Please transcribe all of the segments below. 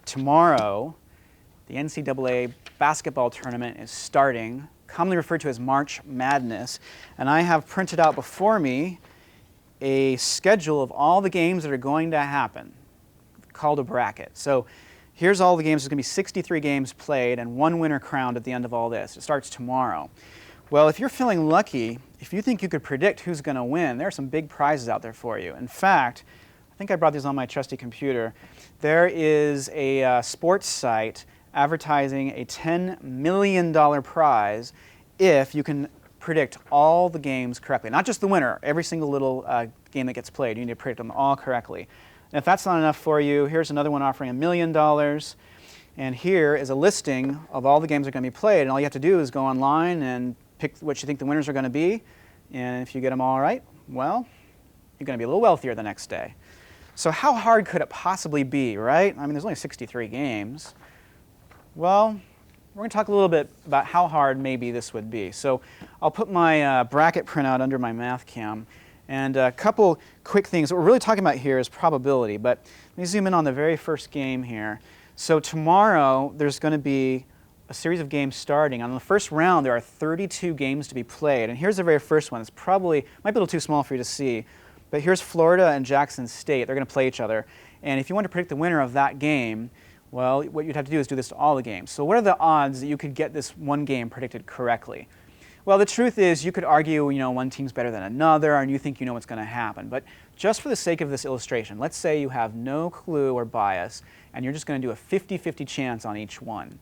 tomorrow, the NCAA basketball tournament is starting, commonly referred to as March Madness, and I have printed out before me a schedule of all the games that are going to happen, called a bracket. So here's all the games. There's going to be 63 games played and one winner crowned at the end of all this. It starts tomorrow. Well, if you're feeling lucky, if you think you could predict who's going to win, there are some big prizes out there for you. In fact, I think I brought these on my trusty computer. There is a sports site advertising a $10 million prize if you can predict all the games correctly. Not just the winner, every single little game that gets played. You need to predict them all correctly. And if that's not enough for you, here's another one offering $1 million. And here is a listing of all the games that are going to be played. And all you have to do is go online and pick what you think the winners are going to be. And if you get them all right, well, you're going to be a little wealthier the next day. So how hard could it possibly be, right? I mean, there's only 63 games. Well, we're going to talk a little bit about how hard maybe this would be. So I'll put my bracket printout under my math cam. And a couple quick things. What we're really talking about here is probability. But let me zoom in on the very first game here. So tomorrow, there's going to be a series of games starting. On the first round, there are 32 games to be played. And here's the very first one. It's probably, might be a little too small for you to see. But here's Florida and Jackson State. They're going to play each other. And if you want to predict the winner of that game, well, what you'd have to do is do this to all the games. So what are the odds that you could get this one game predicted correctly? Well, the truth is you could argue, one team's better than another, and you think you know what's going to happen. But just for the sake of this illustration, let's say you have no clue or bias, and you're just going to do a 50-50 chance on each one.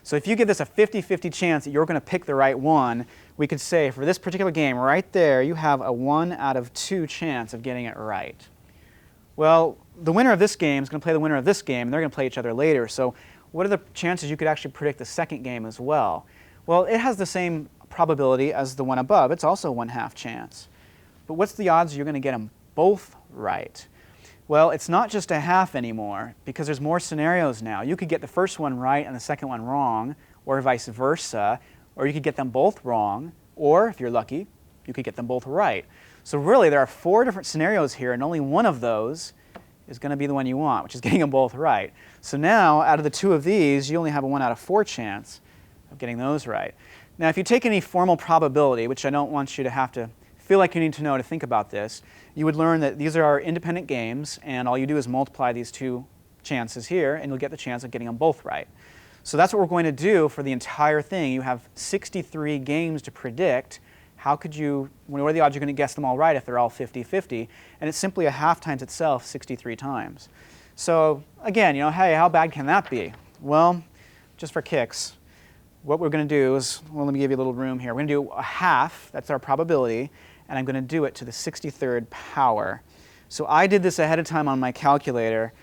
So if you give this a 50-50 chance that you're going to pick the right one, we could say for this particular game right there, you have a 1 out of 2 chance of getting it right. Well, the winner of this game is going to play the winner of this game, and they're going to play each other later. So what are the chances you could actually predict the second game as well? Well, it has the same probability as the one above. It's also a 1/2 chance. But what's the odds you're going to get them both right? Well, it's not just a half anymore, because there's more scenarios now. You could get the first one right and the second one wrong, or vice versa, or you could get them both wrong, or if you're lucky, you could get them both right. So really, there are 4 different scenarios here, and only one of those is going to be the one you want, which is getting them both right. So now, out of the 2 of these, you only have a 1 out of 4 chance of getting those right. Now, if you take any formal probability, which I don't want you to have to feel like you need to know to think about this, you would learn that these are our independent games, and all you do is multiply these 2 chances here, and you'll get the chance of getting them both right. So that's what we're going to do for the entire thing. You have 63 games to predict. What are the odds you're going to guess them all right if they're all 50-50? And it's simply a half times itself 63 times. So again, hey, how bad can that be? Well, just for kicks, what we're going to do is, well, let me give you a little room here. We're going to do a half, that's our probability, and I'm going to do it to the 63rd power. So I did this ahead of time on my calculator.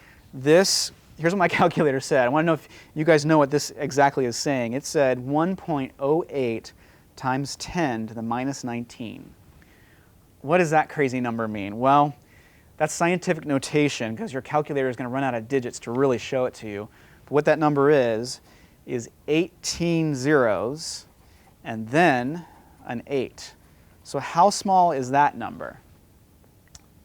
Here's what my calculator said. I want to know if you guys know what this exactly is saying. It said 1.08 times 10 to the minus 19. What does that crazy number mean? Well, that's scientific notation because your calculator is going to run out of digits to really show it to you. But what that number is 18 zeros and then an 8. So how small is that number?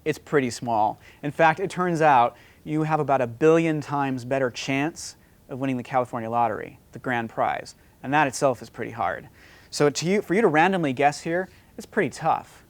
It's pretty small. In fact, it turns out you have about 1 billion times better chance of winning the California lottery, the grand prize. And that itself is pretty hard. So for you to randomly guess here, it's pretty tough.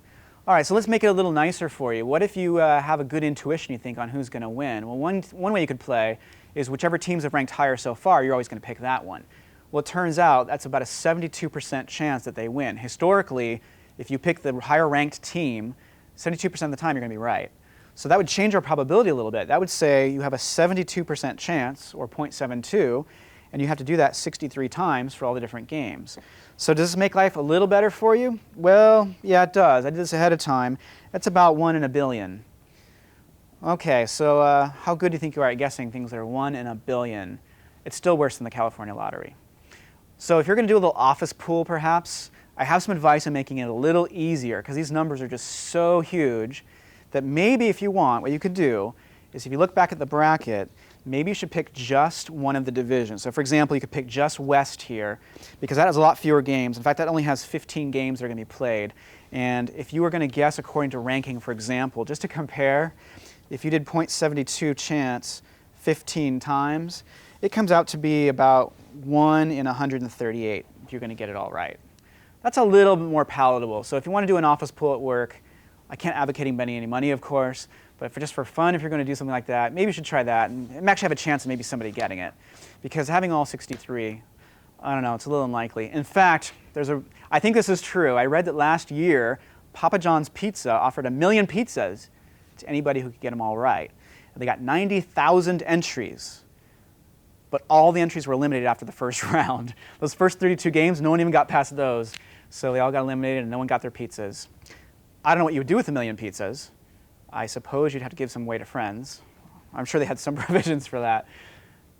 All right, so let's make it a little nicer for you. What if you have a good intuition, you think, on who's going to win? Well, one way you could play is whichever teams have ranked higher so far, you're always going to pick that one. Well, it turns out that's about a 72% chance that they win. Historically, if you pick the higher ranked team, 72% of the time you're going to be right. So that would change our probability a little bit. That would say you have a 72% chance, or 0.72, and you have to do that 63 times for all the different games. So does this make life a little better for you? Well, yeah, it does. I did this ahead of time. That's about 1 in a billion. Okay, so how good do you think you are at guessing things that are 1 in a billion? It's still worse than the California lottery. So if you're going to do a little office pool, perhaps, I have some advice on making it a little easier, because these numbers are just so huge that maybe if you want, what you could do is if you look back at the bracket, maybe you should pick just one of the divisions. So for example, you could pick just West here, because that has a lot fewer games. In fact, that only has 15 games that are going to be played. And if you were going to guess according to ranking, for example, just to compare, if you did 0.72 chance 15 times, it comes out to be about 1 in 138 if you're going to get it all right. That's a little bit more palatable. So if you want to do an office pool at work, I can't advocate spending any money, of course, but just for fun, if you're going to do something like that, maybe you should try that and actually have a chance of maybe somebody getting it. Because having all 63, I don't know, it's a little unlikely. In fact, I think this is true. I read that last year, Papa John's Pizza offered 1 million pizzas to anybody who could get them all right. And they got 90,000 entries, but all the entries were eliminated after the first round. Those first 32 games, no one even got past those. So they all got eliminated and no one got their pizzas. I don't know what you would do with 1 million pizzas. I suppose you'd have to give some away to friends. I'm sure they had some provisions for that.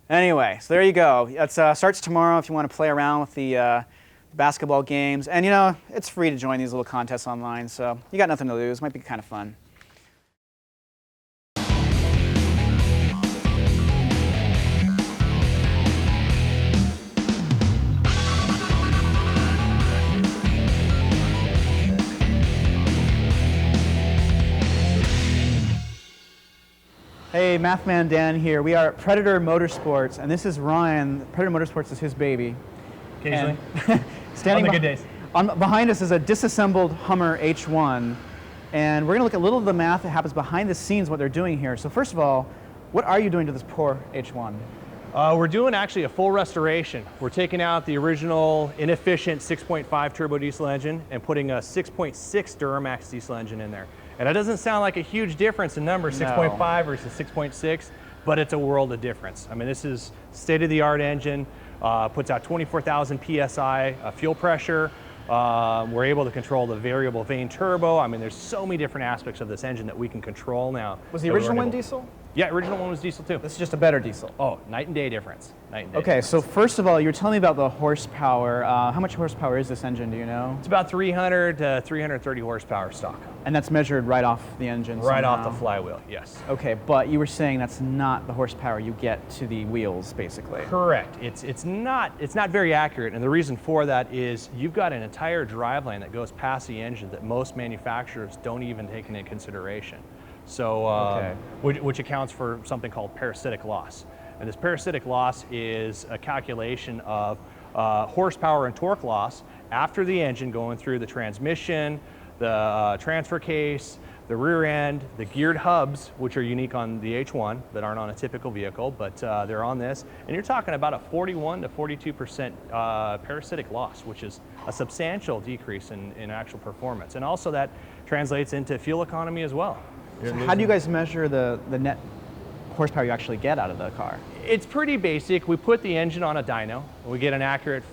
Anyway, so there you go. It starts tomorrow if you want to play around with the basketball games. And you know, it's free to join these little contests online, so you got nothing to lose. Might be kind of fun. Hey, Mathman Dan here. We are at Predator Motorsports, and this is Ryan. Predator Motorsports is his baby. Occasionally. Standing on the good days. Behind us is a disassembled Hummer H1, and we're going to look at a little of the math that happens behind the scenes, what they're doing here. So first of all, what are you doing to this poor H1? We're doing actually a full restoration. We're taking out the original inefficient 6.5 turbo diesel engine and putting a 6.6 Duramax diesel engine in there. And that doesn't sound like a huge difference in numbers, 6.5 versus 6.6, but it's a world of difference. I mean, this is state-of-the-art engine, puts out 24,000 PSI fuel pressure. We're able to control the variable vane turbo. I mean, there's so many different aspects of this engine that we can control now. Was the original one diesel? Yeah, original one was diesel too. This is just a better diesel. Oh, night and day difference. Night and day Okay, difference. so first of all, you were telling me about the horsepower. How much horsepower is this engine, do you know? It's about 300 to 330 horsepower stock. And that's measured right off the engine Right somehow. off the flywheel, yes. Okay, but you were saying that's not the horsepower you get to the wheels, basically. Correct. It's not very accurate, and the reason for that is you've got an entire driveline that goes past the engine that most manufacturers don't even take into consideration. So, which accounts for something called parasitic loss. And this parasitic loss is a calculation of horsepower and torque loss after the engine going through the transmission, the transfer case, the rear end, the geared hubs, which are unique on the H1 that aren't on a typical vehicle, but they're on this. And you're talking about a 41 to 42% parasitic loss, which is a substantial decrease in actual performance. And also that translates into fuel economy as well. So how do you guys measure the net horsepower you actually get out of the car? It's pretty basic. We put the engine on a dyno, and we get an accurate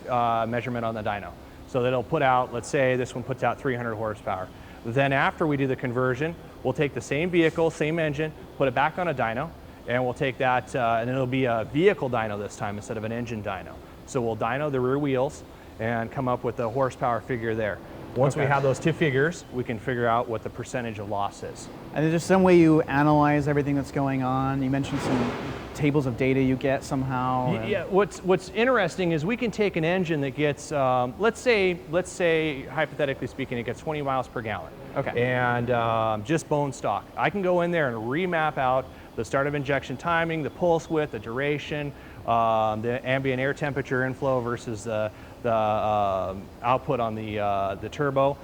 measurement on the dyno. So that it'll put out, let's say this one puts out 300 horsepower. Then after we do the conversion, we'll take the same vehicle, same engine, put it back on a dyno, and we'll take that, and it'll be a vehicle dyno this time instead of an engine dyno. So we'll dyno the rear wheels and come up with the horsepower figure there. Once we have those two figures, we can figure out what the percentage of loss is. And is there some way you analyze everything that's going on? You mentioned some tables of data you get somehow. Yeah, what's interesting is we can take an engine that gets, let's say hypothetically speaking, it gets 20 miles per gallon. Okay. And just bone stock. I can go in there and remap out the start of injection timing, the pulse width, the duration, the ambient air temperature inflow versus the output on the turbo.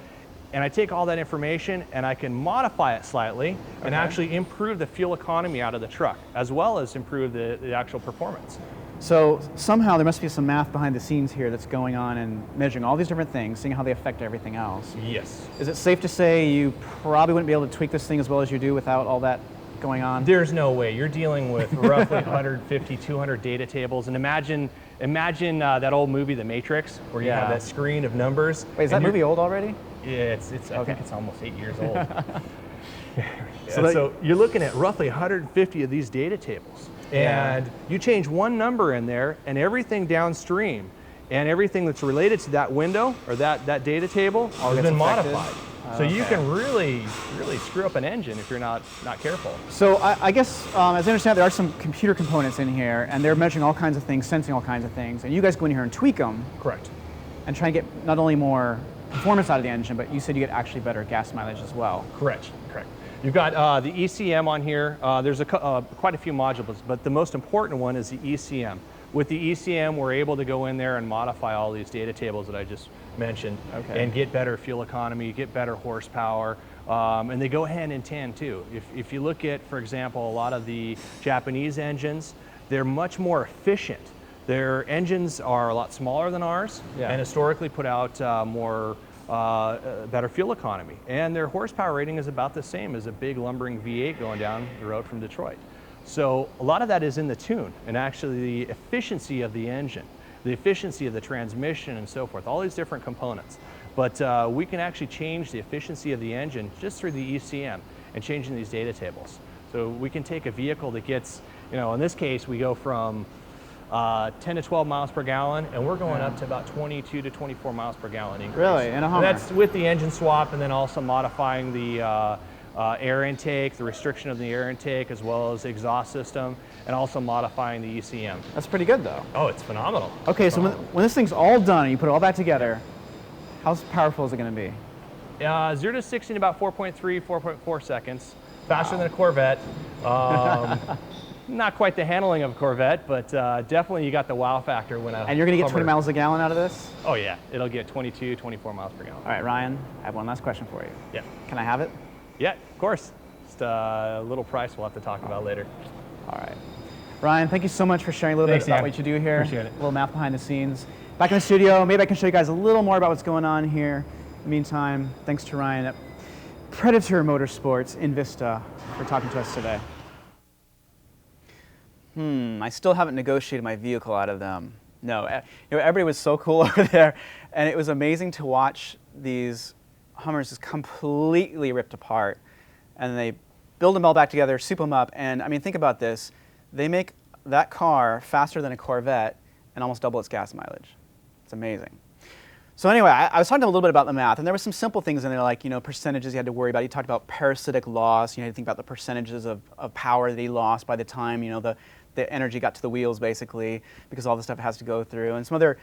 And I take all that information and I can modify it slightly and actually improve the fuel economy out of the truck, as well as improve the actual performance. So somehow there must be some math behind the scenes here that's going on and measuring all these different things, seeing how they affect everything else. Yes. Is it safe to say you probably wouldn't be able to tweak this thing as well as you do without all that going on? There's no way. You're dealing with roughly 150, 200 data tables. And imagine that old movie, The Matrix, where you have that screen of numbers. Wait, is that movie old already? Yeah, I think it's almost 8 years old. So you're looking at roughly 150 of these data tables. And you change one number in there and everything downstream and everything that's related to that window or that data table has been modified. So you can really screw up an engine if you're not careful. So I guess, as I understand, there are some computer components in here, and they're measuring all kinds of things, sensing all kinds of things, and you guys go in here and tweak them. Correct. And try and get not only more performance out of the engine, but you said you get actually better gas mileage as well. Correct. You've got the ECM on here. There's quite a few modules, but the most important one is the ECM. With the ECM, we're able to go in there and modify all these data tables that I just mentioned and get better fuel economy, get better horsepower, and they go hand in hand too. If you look at, for example, a lot of the Japanese engines, they're much more efficient. Their engines are a lot smaller than ours and historically put out better fuel economy. And their horsepower rating is about the same as a big lumbering V8 going down the road from Detroit. So a lot of that is in the tune, and actually the efficiency of the engine, the efficiency of the transmission and so forth, all these different components. But we can actually change the efficiency of the engine just through the ECM and changing these data tables. So we can take a vehicle that gets, in this case, we go from 10 to 12 miles per gallon, and we're going up to about 22 to 24 miles per gallon increase. Really, in a Hummer? And that's with the engine swap, and then also modifying the air intake, the restriction of the air intake, as well as the exhaust system, and also modifying the ECM. That's pretty good, though. Oh, it's phenomenal. Okay, so when this thing's all done and you put it all back together, how powerful is it going to be? 0 to 60 in about 4.3, 4.4 seconds. Faster than a Corvette. Not quite the handling of a Corvette, but definitely you got the wow factor when And you're going to get 20 miles a gallon out of this? Oh yeah, it'll get 22, 24 miles per gallon. All right, Ryan, I have one last question for you. Yeah. Can I have it? Yeah, of course. Just a little price we'll have to talk about later. All right. Ryan, thank you so much for sharing a little bit about what you do here. Appreciate it. A little math behind the scenes. Back in the studio, maybe I can show you guys a little more about what's going on here. In the meantime, thanks to Ryan at Predator Motorsports in Vista for talking to us today. I still haven't negotiated my vehicle out of them. No, everybody was so cool over there, and it was amazing to watch these Hummers just completely ripped apart, and they build them all back together, soup them up, and I mean, think about this. They make that car faster than a Corvette and almost double its gas mileage. It's amazing. So anyway, I was talking a little bit about the math, and there were some simple things in there, like percentages you had to worry about. He talked about parasitic loss. You had to think about the percentages of power that he lost by the time the energy got to the wheels, basically, because all the stuff has to go through, and some other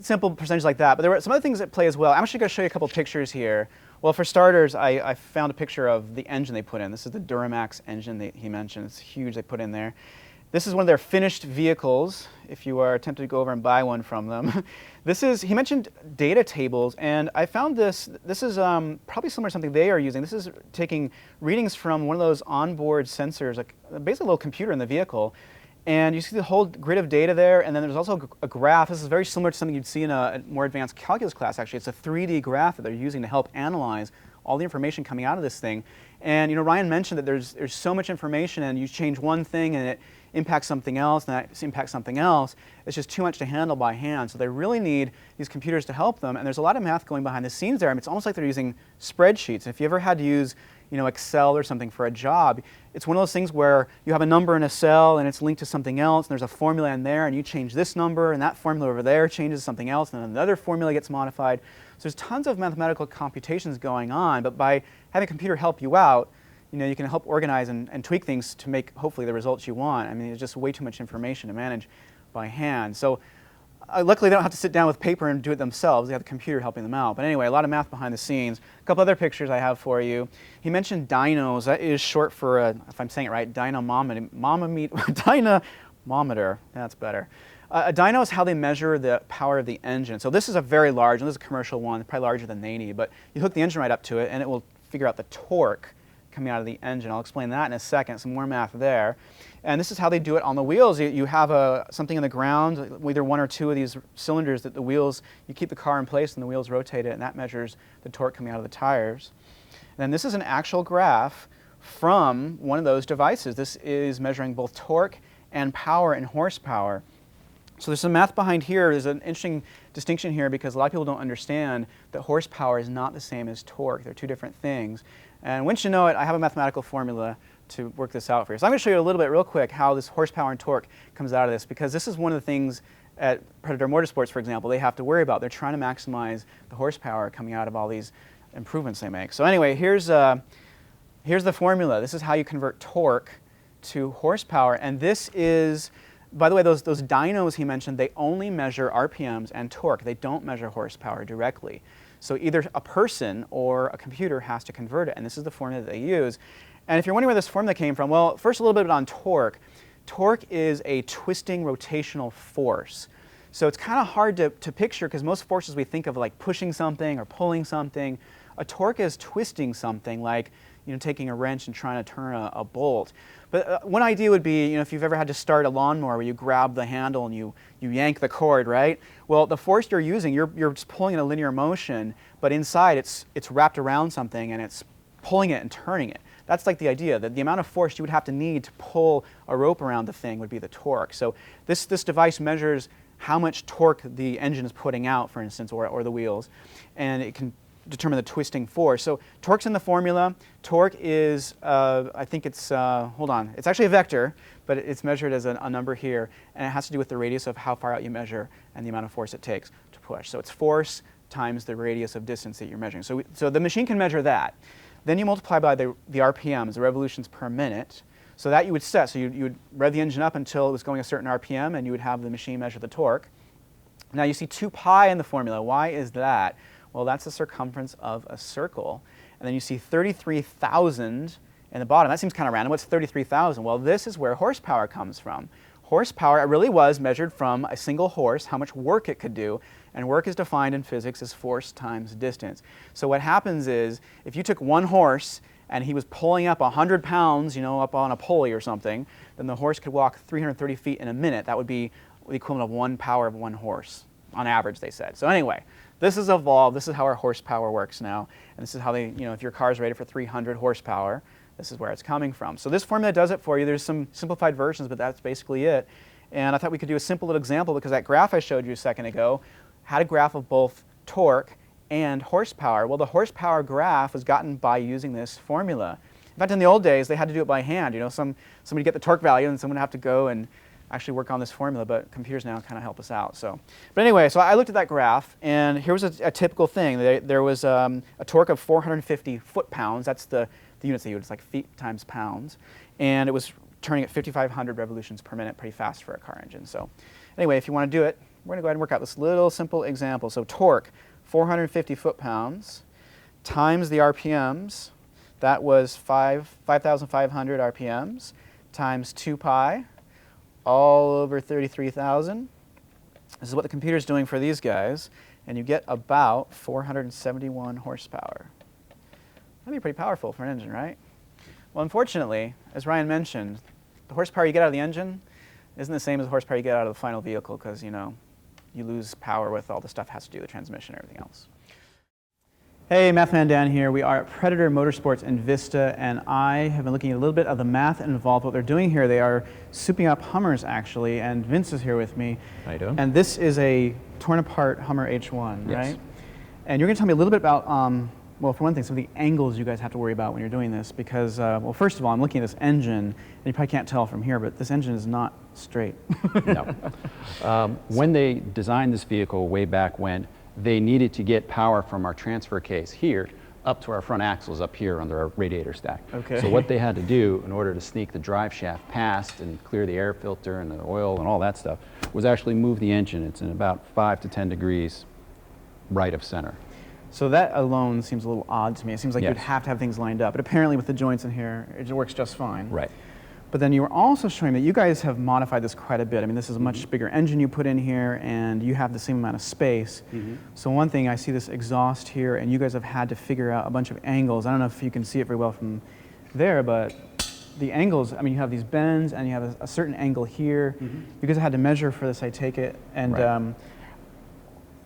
simple percentages like that. But there were some other things at play as well. I'm actually going to show you a couple pictures here. Well, for starters, I found a picture of the engine they put in. This is the Duramax engine that he mentioned. It's huge. They put in there. This is one of their finished vehicles, if you are tempted to go over and buy one from them. He mentioned data tables, and I found this is probably similar to something they are using. This is taking readings from one of those onboard sensors, like basically a little computer in the vehicle, and you see the whole grid of data there, and then there's also a graph. This is very similar to something you'd see in a more advanced calculus class, actually. It's a 3D graph that they're using to help analyze all the information coming out of this thing. And Ryan mentioned that there's so much information, and you change one thing and it impacts something else, and that impacts something else. It's just too much to handle by hand. So they really need these computers to help them, and there's a lot of math going behind the scenes there. I mean, it's almost like they're using spreadsheets. If you ever had to use Excel or something for a job, it's one of those things where you have a number in a cell and it's linked to something else, and there's a formula in there, and you change this number, and that formula over there changes to something else, and then another formula gets modified. So there's tons of mathematical computations going on, but by having a computer help you out, you can help organize and tweak things to make, hopefully, the results you want. I mean, it's just way too much information to manage by hand. So luckily, they don't have to sit down with paper and do it themselves. They have the computer helping them out. But anyway, a lot of math behind the scenes. A couple other pictures I have for you. He mentioned dynos. That is short for, if I'm saying it right, dynamometer. That's better. A dyno is how they measure the power of the engine. So this is a very large, and this is a commercial one, probably larger than they need. But you hook the engine right up to it, and it will figure out the torque coming out of the engine. I'll explain that in a second, some more math there. And this is how they do it on the wheels. You have something in the ground, either one or two of these cylinders that the wheels, you keep the car in place and the wheels rotate it, and that measures the torque coming out of the tires. And then this is an actual graph from one of those devices. This is measuring both torque and power and horsepower. So there's some math behind here. There's an interesting distinction here because a lot of people don't understand that horsepower is not the same as torque. They're two different things. And once you know it, I have a mathematical formula to work this out for you. So I'm going to show you a little bit real quick how this horsepower and torque comes out of this, because this is one of the things at Predator Motorsports, for example, they have to worry about. They're trying to maximize the horsepower coming out of all these improvements they make. So anyway, here's the formula. This is how you convert torque to horsepower. And this is, by the way, those dynos he mentioned, they only measure RPMs and torque. They don't measure horsepower directly. So either a person or a computer has to convert it, and this is the formula that they use. And if you're wondering where this formula came from, well, first a little bit on torque. Torque is a twisting rotational force. So it's kind of hard to picture because most forces we think of like pushing something or pulling something. A torque is twisting something, like taking a wrench and trying to turn a bolt. But one idea would be, if you've ever had to start a lawnmower where you grab the handle and you yank the cord, right? Well, the force you're using, you're just pulling in a linear motion, but inside it's wrapped around something and it's pulling it and turning it. That's like the idea, that the amount of force you would have to need to pull a rope around the thing would be the torque. So this device measures how much torque the engine is putting out, for instance, or the wheels, and it can determine the twisting force. So torque's in the formula. Torque is, I think it's, hold on, it's actually a vector, but it's measured as a number here, and it has to do with the radius of how far out you measure and the amount of force it takes to push. So it's force times the radius of distance that you're measuring. So the machine can measure that. Then you multiply by the RPMs, the revolutions per minute. So that you would set. So you would rev the engine up until it was going a certain RPM, and you would have the machine measure the torque. Now you see 2 pi in the formula. Why is that? Well, that's the circumference of a circle. And then you see 33,000 in the bottom. That seems kind of random. What's 33,000? Well, this is where horsepower comes from. Horsepower, it really was measured from a single horse, how much work it could do. And work is defined in physics as force times distance. So what happens is, if you took one horse and he was pulling up 100 pounds, up on a pulley or something, then the horse could walk 330 feet in a minute. That would be the equivalent of 1 power of 1 horse, on average, they said. So anyway, this has evolved. This is how our horsepower works now. And this is how they, if your car's rated for 300 horsepower, this is where it's coming from. So this formula does it for you. There's some simplified versions, but that's basically it. And I thought we could do a simple little example because that graph I showed you a second ago had a graph of both torque and horsepower. Well, the horsepower graph was gotten by using this formula. In fact, in the old days, they had to do it by hand. Somebody get the torque value, and someone would have to go and actually work on this formula, but computers now kind of help us out. But anyway, so I looked at that graph, and here was a typical thing. There was a torque of 450 foot-pounds. That's the units they use. It's like feet times pounds. And it was turning at 5,500 revolutions per minute, pretty fast for a car engine. So anyway, if you want to do it, we're going to go ahead and work out this little simple example. So torque, 450 foot-pounds, times the RPMs. That was 5,500 RPMs, times 2 pi, all over 33,000. This is what the computer's doing for these guys, and you get about 471 horsepower. That'd be pretty powerful for an engine, right? Well, unfortunately, as Ryan mentioned, the horsepower you get out of the engine isn't the same as the horsepower you get out of the final vehicle because, you lose power with all the stuff that has to do with the transmission and everything else. Hey, Mathman Dan here. We are at Predator Motorsports in Vista, and I have been looking at a little bit of the math involved. What they're doing here, they are souping up Hummers, actually, and Vince is here with me. How you doing? And this is a torn-apart Hummer H1, yes. right? And you're going to tell me a little bit about, well, for one thing, some of the angles you guys have to worry about when you're doing this, because, well, first of all, I'm looking at this engine, and you probably can't tell from here, but this engine is not straight. No. When they designed this vehicle way back when, they needed to get power from our transfer case here up to our front axles up here under our radiator stack. Okay. So what they had to do in order to sneak the drive shaft past and clear the air filter and the oil and all that stuff was actually move the engine. It's in about 5 to 10 degrees right of center. So that alone seems a little odd to me. It seems like Yes. you'd have to have things lined up. But apparently with the joints in here, it works just fine. Right. But then you were also showing that you guys have modified this quite a bit. I mean, this is a much bigger engine you put in here, and you have the same amount of space. So one thing, I see this exhaust here, and you guys have had to figure out a bunch of angles. I don't know if you can see it very well from there, but the angles, I mean, you have these bends, and you have a certain angle here. You guys had to measure for this, I take it. And Right.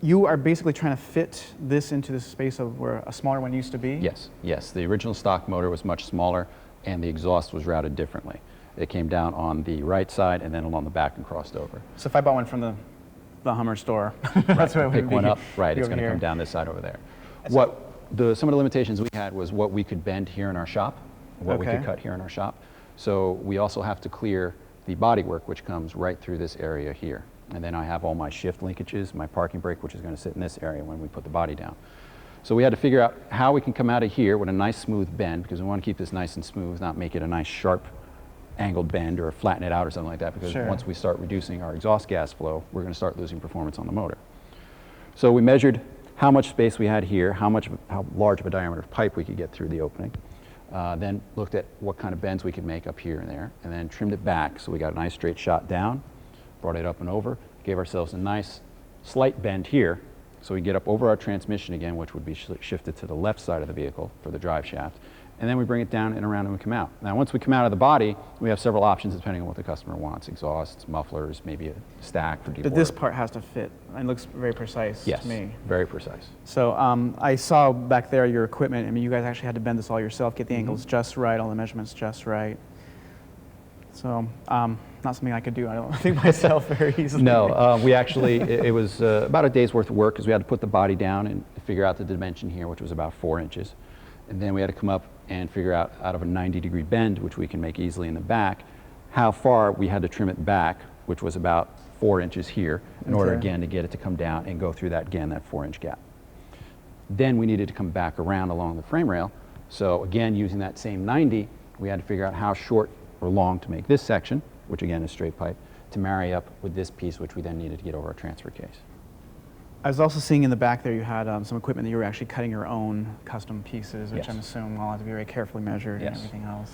You are basically trying to fit this into the space of where a smaller one used to be? Yes, yes. The original stock motor was much smaller, and the exhaust was routed differently. It came down on the right side and then along the back and crossed over. So if I bought one from the Hummer store, Right. that's what it would Pick be. one up, right, be it's over going to here. come down this side over there. So- Some of the limitations we had was what we could bend here in our shop, what we Okay. could cut here in our shop. So we also have to clear the bodywork, which comes right through this area here. And then I have all my shift linkages, my parking brake, which is going to sit in this area when we put the body down. So we had to figure out how we can come out of here with a nice smooth bend, because we want to keep this nice and smooth, not make it a nice sharp angled bend or flatten it out or something like that, because Sure. once we start reducing our exhaust gas flow, we're going to start losing performance on the motor. So we measured how much space we had here, how large of a diameter of pipe we could get through the opening. Then looked at what kind of bends we could make up here and there, and then trimmed it back so we got a nice straight shot down, brought it up and over, gave ourselves a nice slight bend here so we get up over our transmission again, which would be shifted to the left side of the vehicle for the drive shaft. And then we bring it down and around and we come out. Now once we come out of the body, we have several options depending on what the customer wants. Exhausts, mufflers, maybe a stack for deep But water. this part has to fit. It looks very precise Yes, to me. very precise. So I saw back there your equipment. I mean, you guys actually had to bend this all yourself, get the Mm-hmm. angles just right, all the measurements just right. So not something I could do, I don't think, myself very easily. No, we actually, it was about a day's worth of work because we had to put the body down and figure out the dimension here, which was about 4 inches. And then we had to come up and figure out of a 90-degree bend, which we can make easily in the back, how far we had to trim it back, which was about 4 inches here, in order again to get it to come down and go through that, again, that 4-inch gap. Then we needed to come back around along the frame rail. So again, using that same 90, we had to figure out how short or long to make this section, which again is straight pipe, to marry up with this piece, which we then needed to get over our transfer case. I was also seeing in the back there you had some equipment that you were actually cutting your own custom pieces, which Yes. I'm assuming will have to be very carefully measured and Yes. everything else.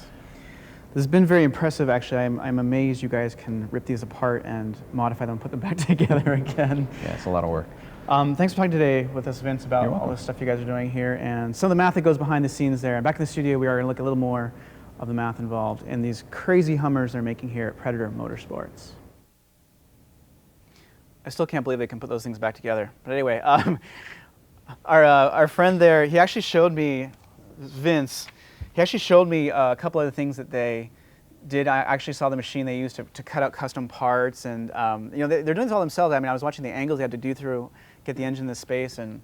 This has been very impressive, actually. I'm amazed you guys can rip these apart and modify them and put them back together again. Yeah, it's a lot of work. Thanks for talking today with us, Vince, about You're all welcome. this stuff you guys are doing here and some of the math that goes behind the scenes there. And back in the studio, we are going to look a little more of the math involved in these crazy Hummers they're making here at Predator Motorsports. I still can't believe they can put those things back together. But anyway, our friend there, he actually showed me, Vince, he actually showed me a couple of the things that they did. I actually saw the machine they used to cut out custom parts, and you know, they're doing this all themselves. I mean, I was watching the angles they had to do through, get the engine in this space, and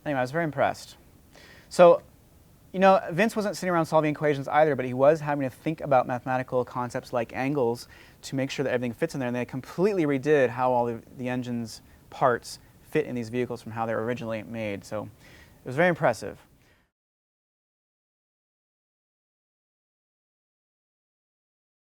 anyway, I was very impressed. So, you know, Vince wasn't sitting around solving equations either, but he was having to think about mathematical concepts like angles to make sure that everything fits in there, and they completely redid how all the engine's parts fit in these vehicles from how they were originally made. So it was very impressive.